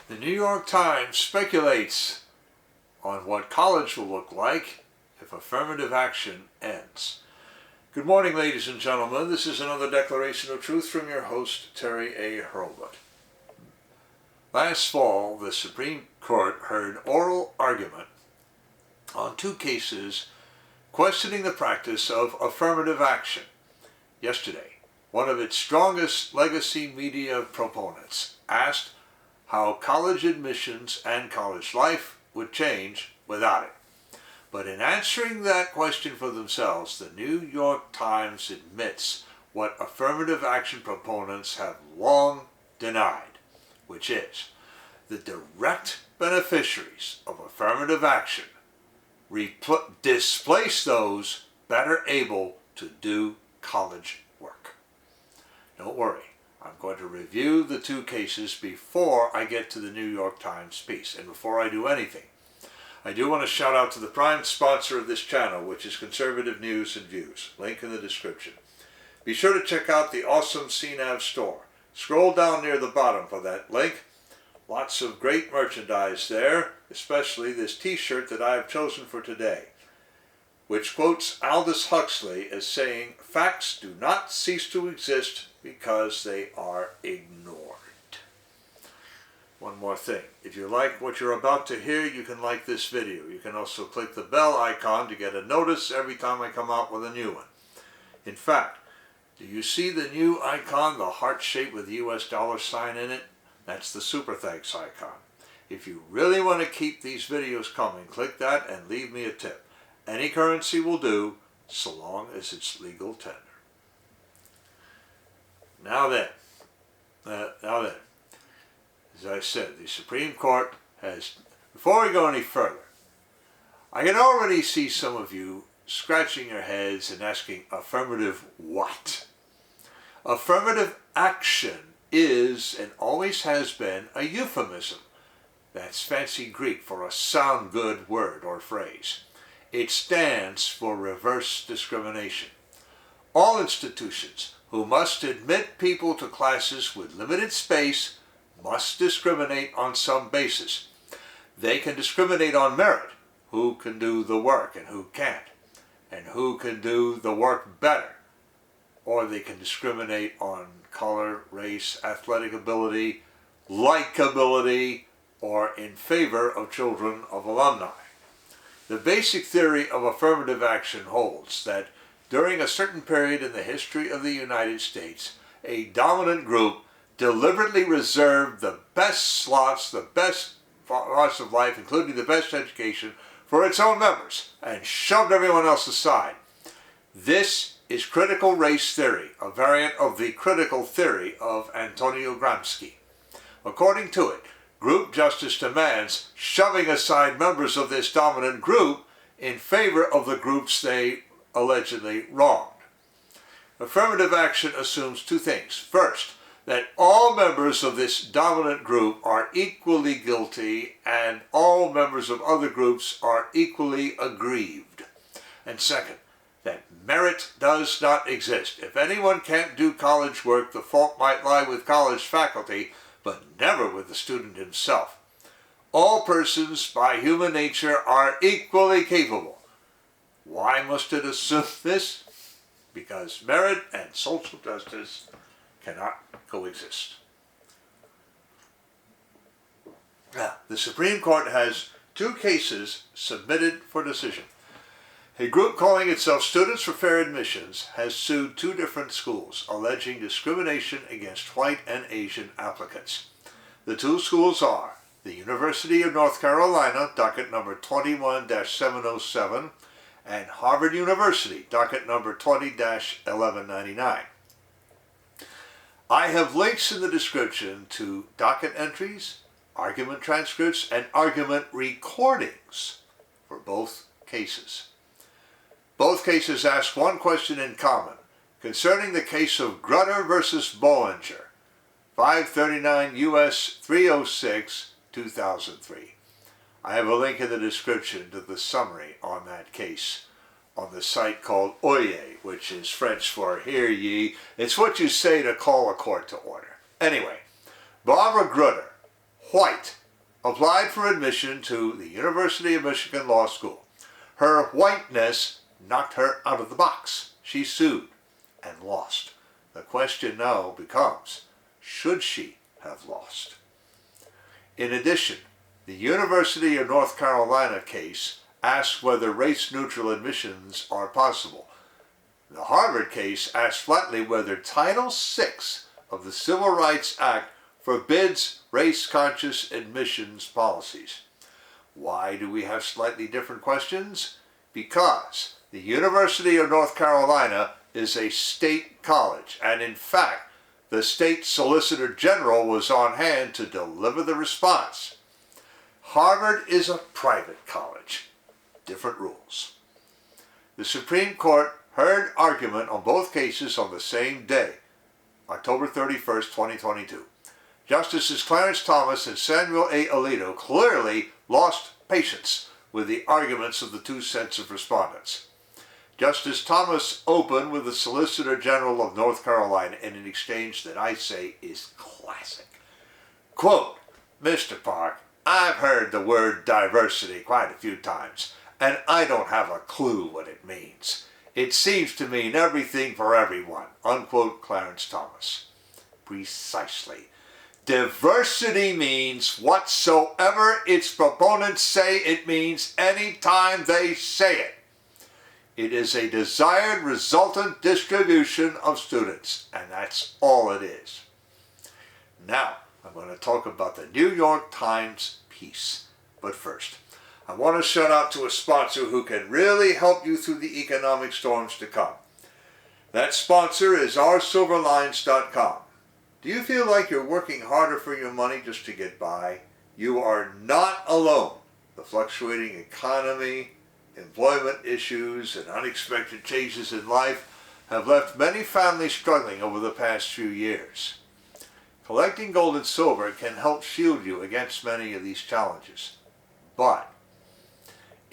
The New York Times speculates on what college will look like if affirmative action ends. Good morning, ladies and gentlemen. This is another Declaration of Truth from your host, Terry A. Hurlbut. Last fall, the Supreme Court heard oral argument on two cases questioning the practice of affirmative action. Yesterday, one of its strongest legacy media proponents asked how college admissions and college life would change without it. But in answering that question for themselves, the New York Times admits what affirmative action proponents have long denied, which is the direct beneficiaries of affirmative action displace those better able to do college work. Don't worry, I'm going to review the two cases before I get to the New York Times piece. And before I do anything, I do want to shout out to the prime sponsor of this channel, which is Conservative News and Views. Link in the description. Be sure to check out the awesome CNAV Store. Scroll down near the bottom for that link. Lots of great merchandise there, especially this t-shirt that I have chosen for today, which quotes Aldous Huxley as saying, "Facts do not cease to exist because they are ignored." One more thing. If you like what you're about to hear, you can like this video. You can also click the bell icon to get a notice every time I come out with a new one. In fact, do you see the new icon, the heart shape with the US dollar sign in it? That's the super thanks icon. If you really want to keep these videos coming, click that and leave me a tip. Any currency will do, so long as it's legal tender. Now then, as I said, the Supreme Court has, before we go any further, I can already see some of you scratching your heads and asking, affirmative what? Affirmative action is, and always has been, a euphemism. That's fancy Greek for a sound good word or phrase. It stands for reverse discrimination. All institutions who must admit people to classes with limited space must discriminate on some basis. They can discriminate on merit, who can do the work and who can't, and who can do the work better. Or they can discriminate on color, race, athletic ability, likability, or in favor of children of alumni. The basic theory of affirmative action holds that during a certain period in the history of the United States, a dominant group deliberately reserved the best slots, the best parts of life, including the best education, for its own members, and shoved everyone else aside. This is critical race theory, a variant of the critical theory of Antonio Gramsci. According to it, group justice demands shoving aside members of this dominant group in favor of the groups they allegedly wronged. Affirmative action assumes two things. First, that all members of this dominant group are equally guilty and all members of other groups are equally aggrieved. And second, that merit does not exist. If anyone can't do college work, the fault might lie with college faculty, but never with the student himself. All persons, by human nature, are equally capable. Why must it assume this? Because merit and social justice cannot coexist. Now, the Supreme Court has two cases submitted for decision. A group calling itself Students for Fair Admissions has sued two different schools, alleging discrimination against white and Asian applicants. The two schools are the University of North Carolina, docket number 21-707, and Harvard University, docket number 20-1199. I have links in the description to docket entries, argument transcripts, and argument recordings for both cases. Both cases ask one question in common concerning the case of Grutter versus Bollinger, 539 U.S. 306, 2003. I have a link in the description to the summary on that case on the site called Oyez, which is French for hear ye. It's what you say to call a court to order. Anyway, Barbara Grutter, White applied for admission to the University of Michigan Law School. Her whiteness knocked her out of the box. She sued and lost. The question now becomes, should she have lost? In addition, the University of North Carolina case asks whether race-neutral admissions are possible. The Harvard case asks flatly whether Title VI of the Civil Rights Act forbids race-conscious admissions policies. Why do we have slightly different questions? Because the University of North Carolina is a state college, and in fact, the state solicitor general was on hand to deliver the response. Harvard is a private college. Different rules. The Supreme Court heard argument on both cases on the same day, October 31st, 2022. Justices Clarence Thomas and Samuel A. Alito clearly lost patience with the arguments of the two sets of respondents. Justice Thomas opened with the Solicitor General of North Carolina in an exchange that I say is classic. Quote, "Mr. Park, I've heard the word diversity quite a few times, and I don't have a clue what it means. It seems to mean everything for everyone," unquote, Clarence Thomas. Precisely. Diversity means whatsoever its proponents say it means any time they say it. It is a desired resultant distribution of students, and that's all it is. Now, I'm going to talk about the New York Times piece. But first, I want to shout out to a sponsor who can really help you through the economic storms to come. That sponsor is oursilverlines.com. Do you feel like you're working harder for your money just to get by? You are not alone. The fluctuating economy, employment issues, and unexpected changes in life have left many families struggling over the past few years. Collecting gold and silver can help shield you against many of these challenges. But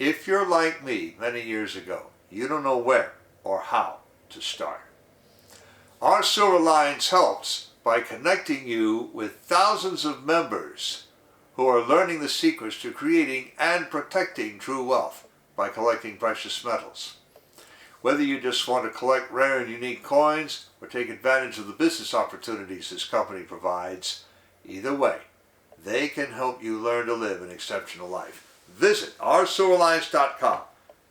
if you're like me many years ago, you don't know where or how to start. Our Silver Lines helps by connecting you with thousands of members who are learning the secrets to creating and protecting true wealth by collecting precious metals. Whether you just want to collect rare and unique coins or take advantage of the business opportunities this company provides, either way, they can help you learn to live an exceptional life. Visit oursilverlines.com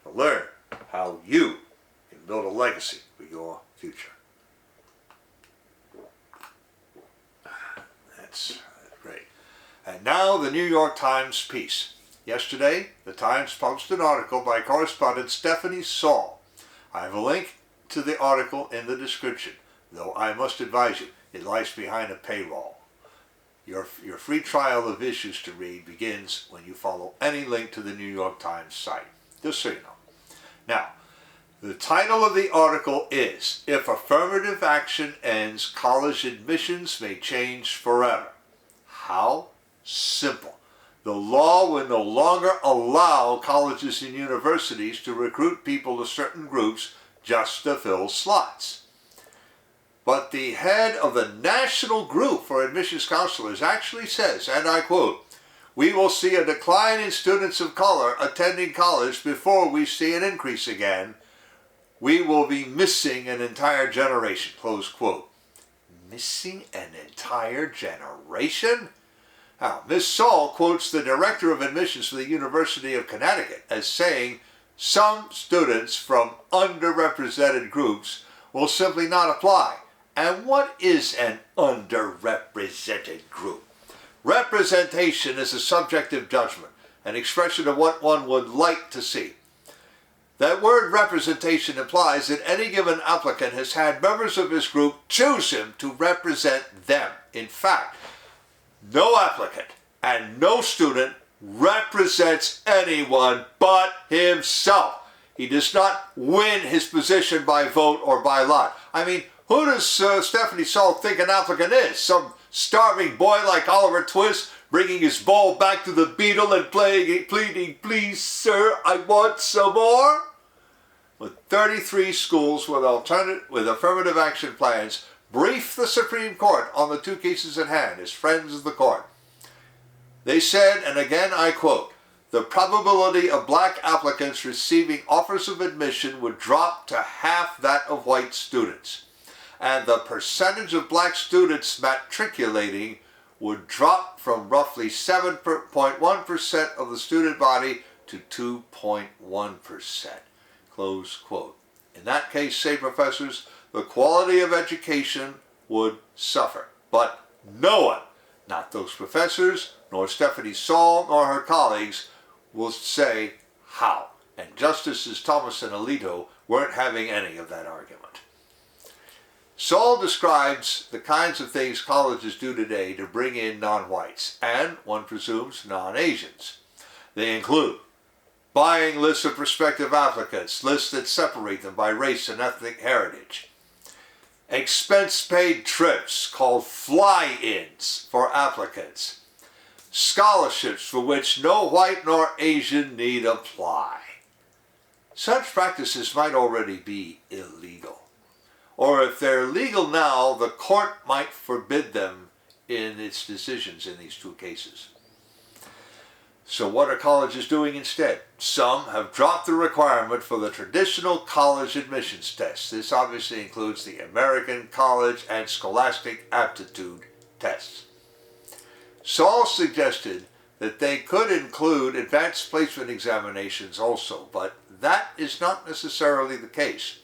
to learn how you can build a legacy for your future. That's great. And now the New York Times piece. Yesterday, the Times published an article by correspondent Stephanie Saul. I have a link to the article in the description, though I must advise you, it lies behind a paywall. Your free trial of issues to read begins when you follow any link to the New York Times site, just so you know. Now, the title of the article is, "If Affirmative Action Ends, College Admissions May Change Forever." How? Simple. The law will no longer allow colleges and universities to recruit people to certain groups just to fill slots. But the head of the national group for admissions counselors actually says, and I quote, "We will see a decline in students of color attending college before we see an increase again. We will be missing an entire generation," close quote. Missing an entire generation? Now, Ms. Saul quotes the director of admissions for the University of Connecticut as saying some students from underrepresented groups will simply not apply. And what is an underrepresented group? Representation is a subjective judgment, an expression of what one would like to see. That word representation implies that any given applicant has had members of his group choose him to represent them. In fact, no applicant and no student represents anyone but himself. He does not win his position by vote or by lot. I mean, who does Stephanie Saul think an applicant is? Some starving boy like Oliver Twist bringing his bowl back to the beadle and pleading, "Please, sir, I want some more"? With 33 schools with affirmative action plans, briefed the Supreme Court on the two cases at hand as friends of the court. They said, and again I quote, "The probability of black applicants receiving offers of admission would drop to half that of white students, and the percentage of black students matriculating would drop from roughly 7.1% of the student body to 2.1%. Close quote. In that case, say professors, the quality of education would suffer. But no one, not those professors, nor Stephanie Saul, nor her colleagues, will say how. And Justices Thomas and Alito weren't having any of that argument. Saul describes the kinds of things colleges do today to bring in non-whites, and, one presumes, non-Asians. They include buying lists of prospective applicants, lists that separate them by race and ethnic heritage, expense-paid trips called fly-ins for applicants, scholarships for which no white nor Asian need apply. Such practices might already be illegal. Or if they're legal now, the court might forbid them in its decisions in these two cases. So what are colleges doing instead? Some have dropped the requirement for the traditional college admissions tests. This obviously includes the American College and Scholastic Aptitude tests. Saul suggested that they could include advanced placement examinations also, but that is not necessarily the case.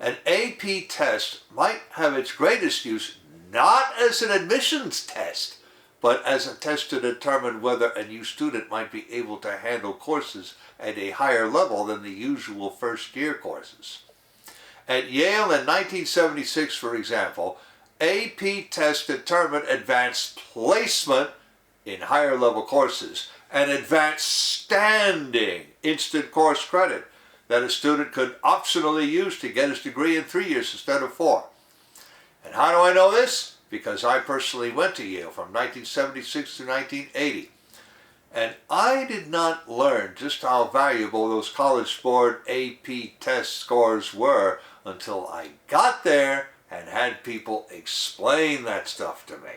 An AP test might have its greatest use not as an admissions test, but as a test to determine whether a new student might be able to handle courses at a higher level than the usual first-year courses. At Yale in 1976, for example, AP tests determined advanced placement in higher-level courses and advanced standing, instant course credit, that a student could optionally use to get his degree in 3 years instead of 4. And how do I know this? Because I personally went to Yale from 1976 to 1980. And I did not learn just how valuable those College Board AP test scores were until I got there and had people explain that stuff to me.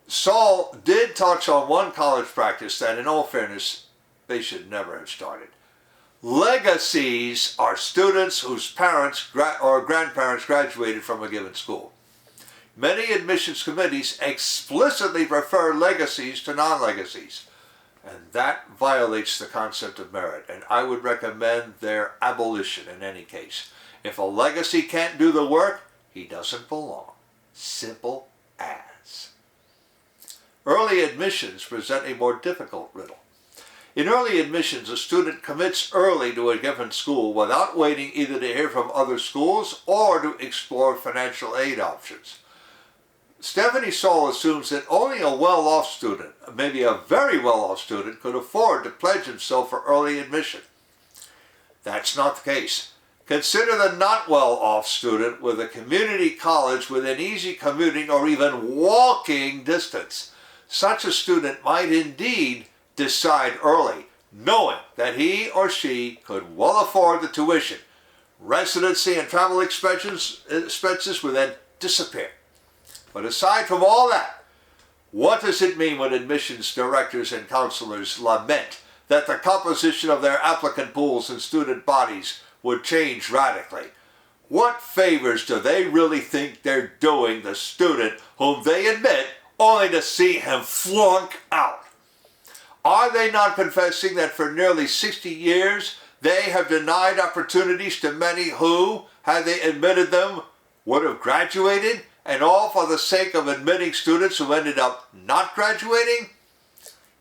Saul did touch on one college practice that, in all fairness, they should never have started. Legacies are students whose parents or grandparents graduated from a given school. Many admissions committees explicitly prefer legacies to non-legacies, and that violates the concept of merit, and I would recommend their abolition in any case. If a legacy can't do the work, he doesn't belong. Simple as. Early admissions present a more difficult riddle. In early admissions, a student commits early to a given school without waiting either to hear from other schools or to explore financial aid options. Stephanie Saul assumes that only a well-off student, maybe a very well-off student, could afford to pledge himself for early admission. That's not the case. Consider the not well-off student with a community college within easy commuting or even walking distance. Such a student might indeed decide early, knowing that he or she could well afford the tuition. Residency and travel expenses would then disappear. But aside from all that, what does it mean when admissions directors and counselors lament that the composition of their applicant pools and student bodies would change radically? What favors do they really think they're doing the student whom they admit only to see him flunk out? Are they not confessing that for nearly 60 years they have denied opportunities to many who, had they admitted them, would have graduated, and all for the sake of admitting students who ended up not graduating?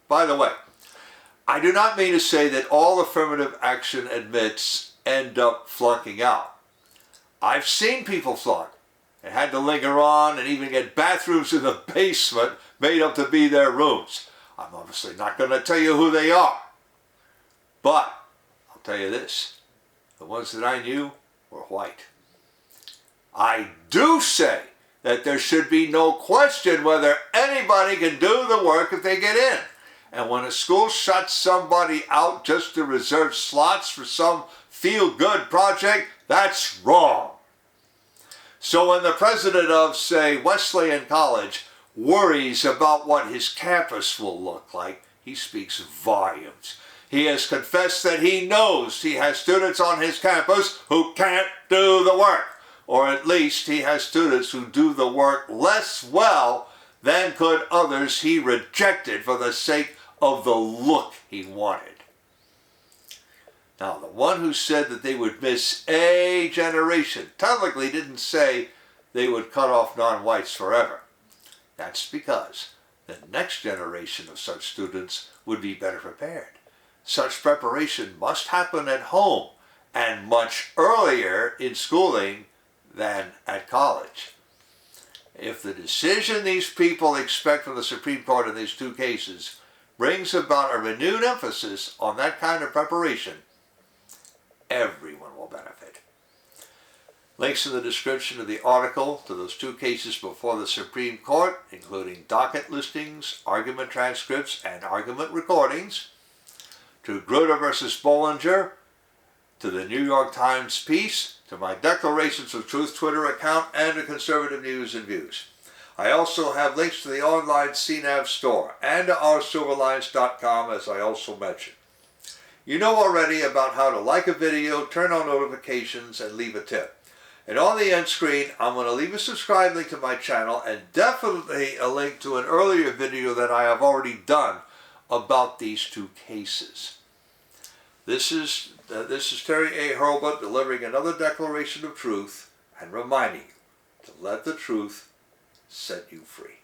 By the way, I do not mean to say that all affirmative action admits end up flunking out. I've seen people flunk and had to linger on and even get bathrooms in the basement made up to be their rooms. I'm obviously not going to tell you who they are, but I'll tell you this, the ones that I knew were white. I do say that there should be no question whether anybody can do the work if they get in. And when a school shuts somebody out just to reserve slots for some feel-good project, that's wrong. So when the president of, say, Wesleyan College worries about what his campus will look like, he speaks volumes. He has confessed that he knows he has students on his campus who can't do the work, or at least he has students who do the work less well than could others he rejected for the sake of the look he wanted. Now, the one who said that they would miss a generation technically didn't say they would cut off non-whites forever. That's because the next generation of such students would be better prepared. Such preparation must happen at home and much earlier in schooling than at college. If the decision these people expect from the Supreme Court in these two cases brings about a renewed emphasis on that kind of preparation, everyone will benefit. Links in the description of the article to those two cases before the Supreme Court, including docket listings, argument transcripts, and argument recordings, to Grutter versus Bollinger, to the New York Times piece, to my Declarations of Truth Twitter account, and to Conservative News and Views. I also have links to the online CNAV Store and to oursilverlines.com, as I also mentioned. You know already about how to like a video, turn on notifications, and leave a tip. And on the end screen, I'm going to leave a subscribe link to my channel and definitely a link to an earlier video that I have already done about these two cases. This is Terry A. Hurlbut delivering another declaration of truth and reminding you to let the truth set you free.